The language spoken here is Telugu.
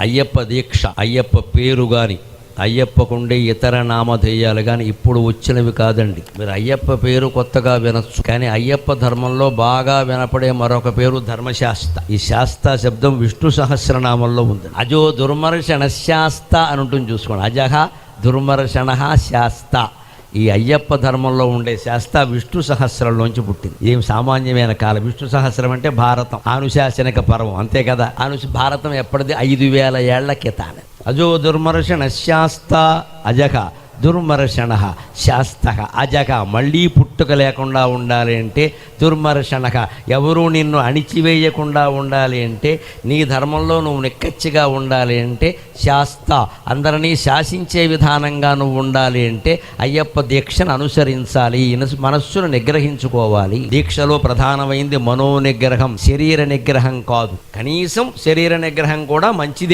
అయ్యప్ప దీక్ష, అయ్యప్ప పేరు కానీ, అయ్యప్పకుండే ఇతర నామధేయాలు కానీ ఇప్పుడు వచ్చినవి కాదండి. మీరు అయ్యప్ప పేరు కొత్తగా వినొచ్చు, కానీ అయ్యప్ప ధర్మంలో బాగా వినపడే మరొక పేరు ధర్మశాస్త. ఈ శాస్త శబ్దం విష్ణు సహస్రనామంలో ఉంది. అజో దుర్మర్షణ శాస్త అని ఉంటుంది, చూసుకోండి. అజహ దుర్మర్షణ శాస్త. ఈ అయ్యప్ప ధర్మంలో ఉండే శాస్త విష్ణు సహస్రంలోంచి పుట్టింది. ఏం సామాన్యమైన కాలం. విష్ణు సహస్రం అంటే భారతం, ఆనుశాసనిక పర్వం, అంతే కదా. భారతం ఎప్పటిది? 5000 ఏళ్ల క్రితానే. అజో దుర్మర్షణ శాస్త అజక దుర్మర్షణ శాస్త అజక. మళ్ళీ పుట్టుక లేకుండా ఉండాలి అంటే దుర్మర్షణ, ఎవరూ నిన్ను అణిచివేయకుండా ఉండాలి అంటే, నీ ధర్మంలో నువ్వు నిక్కచ్చిగా ఉండాలి అంటే శాస్త, అందరినీ శాసించే విధానంగా నువ్వు ఉండాలి అంటే అయ్యప్ప దీక్షను అనుసరించాలి. మనస్సును నిగ్రహించుకోవాలి. దీక్షలో ప్రధానమైంది మనో నిగ్రహం, శరీర నిగ్రహం కాదు. కనీసం శరీర నిగ్రహం కూడా మంచిది.